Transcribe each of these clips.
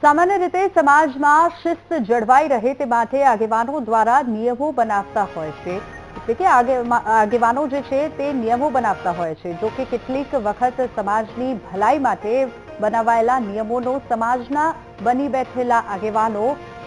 सामान्य रीते समाज में शिस्त जळवाई रहे ते माटे आगेवानो द्वारा नियमों बनावता होय छे। એટલે કે આગેવાનો જે છે તે નિયમો બનાવતા હોય છે। જો કે કેટલીક વખત સમાજની ભલાઈ માટે બનાવાયેલા નિયમોનો સમાજના બની બેઠેલા આગેવાનો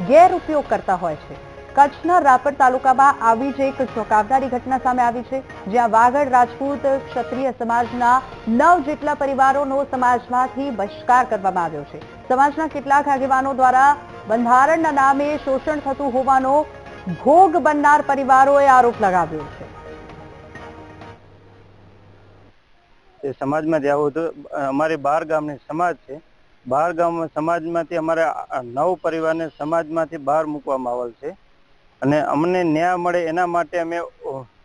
ગેરઉપયોગ કરતા હોય છે। કચ્છના રાપર તાલુકામાં આવી જ એક ચોંકાવનારી ઘટના સામે આવી છે, જ્યાં વાગડ રાજપૂત ક્ષત્રિય સમાજના 9 જેટલા પરિવારોનો સમાજમાંથી બહિષ્કાર કરવામાં આવ્યો છે। સમાજના કેટલાક આગેવાનો દ્વારા બંધારણના નામે શોષણ થતું હોવાનો ભોગ બનનાર પરિવારોએ આરોપ લગાવ્યો છે। સમાજમાં આવું હતું, અમારી 12 ગામની સમાજ છે। 12 ગામ સમાજમાંથી અમારે 9 પરિવારને સમાજમાંથી બહાર મૂકવામાં આવેલ છે અને અમને ન્યાય મળે એના માટે અમે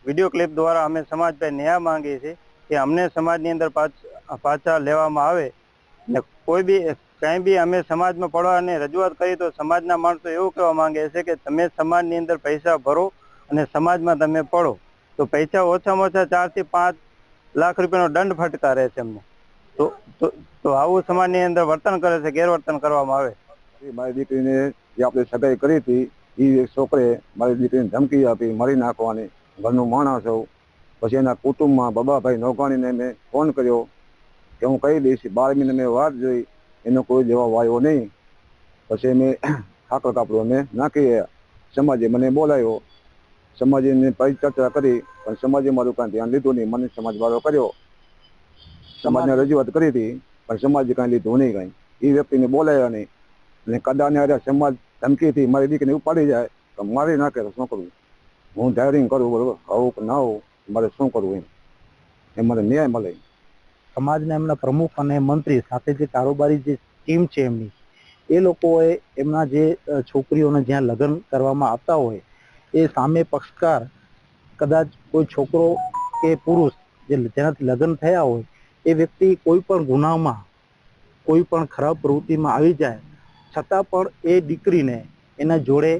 વિડીયો ક્લિપ દ્વારા અમે સમાજ પાસે ન્યાય માંગીએ છીએ કે અમને સમાજની અંદર પાછા લેવામાં આવે ને કોઈ બી કંઈ બી અમે સમાજમાં પડવાની રજૂઆત કરી તો સમાજના માણસો એવું કહેવા માંગે છે કે તમે સમાજની અંદર પૈસા ભરો અને સમાજમાં તમે પડો તો પૈસા ઓછામાં ઓછા 4 થી 5 લાખ રૂપિયાનો દંડ ફટકારે છે અમને। તો આવું સમાજની અંદર વર્તન કરે છે, ગેરવર્તન કરવામાં આવે। મારી દીકરીને જે આપણે સગાઈ કરી હતી એ એક છોકરે મારી દીકરીને ધમકી આપી મારી નાખવાની। ઘરનું માણસ હોઉં પછી એના કુટુંબમાં બબાભાઈ નોગાણીને મેં ફોન કર્યો કે હું કહી દઈશ। 12 મહિને મેં વાત જોઈ, એનો કોઈ જવાબ આવ્યો નહીં। પછી મેં ખાકર કાપડું અમે નાખી સમાજે મને બોલાવ્યો, સમાજે મેં પરિચર્ચા કરી પણ સમાજે મારું કાંઈ ધ્યાન લીધું નહીં। મને સમાજવાળો કર્યો, સમાજને રજૂઆત કરી હતી પણ સમાજે કાંઈ લીધું નહીં, કાંઈ એ વ્યક્તિને બોલાવ્યા નહીં અને કદાને અરે સમાજ ધમકીથી મારી દીકરીને ઉપાડી જાય તો મારી નાખે તો શું કરવું? હું ધાયરિંગ કરું, બરોબર, આવું કે ના આવું મારે શું કરવું એમ મને ન્યાય મળે। સમાજના એમના પ્રમુખ અને મંત્રી સાથે જે કારોબારી જે ટીમ છે એમની, એ લોકોએ એમના જે છોકરીઓને જ્યાં લગ્ન કરવામાં આવતા હોય એ સામે પક્ષકાર કદાચ કોઈ છોકરો કે પુરુષ જેનાથી લગ્ન થયા હોય એ વ્યક્તિ કોઈ પણ ગુનામાં કોઈ પણ ખરાબ પ્રવૃત્તિમાં આવી જાય છતાં પણ એ દીકરીને એના જોડે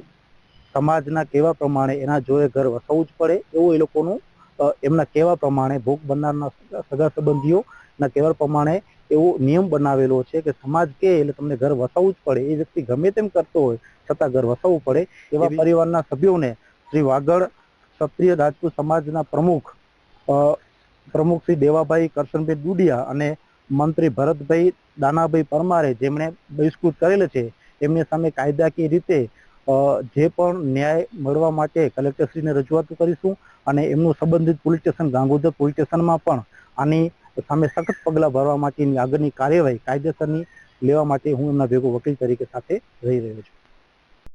સમાજના કહેવા પ્રમાણે એના જોડે ઘર વસાવવું જ પડે એવું એ લોકોનું એમના કહેવા પ્રમાણે ભોગ બનનારના સગા સંબંધીઓના કહેવા પ્રમાણે એવો નિયમ બનાવેલો છે કે સમાજ કે એટલે તમને ઘર વસાવવું જ પડે। એ વ્યક્તિ ગમે તેમ કરતો હોય છતાં ઘર વસાવવું પડે। એવા પરિવારના સભ્યોને શ્રી વાગડ ક્ષત્રિય રાજપૂત સમાજના પ્રમુખ શ્રી દેવાભાઈ કરશનભાઈ ડુડિયા અને મંત્રી ભરતભાઈ દાનાભાઈ પરમારે જેમણે બહિષ્કૃત કરેલ છે એમની સામે કાયદાકીય રીતે જે પણ ન્યાય મળવા માટે કલેક્ટરશ્રીને રજૂઆત કરીશું અને એમનું સંબંધિત પોલીસ સ્ટેશન ગાંગોદર પોલીસ સ્ટેશનમાં પણ આની સામે સખત પગલાં ભરવા માટેની આગળની કાર્યવાહી કાયદેસરની લેવા માટે હું એમના ભેગો વકીલ તરીકે સાથે રહી રહ્યો છું।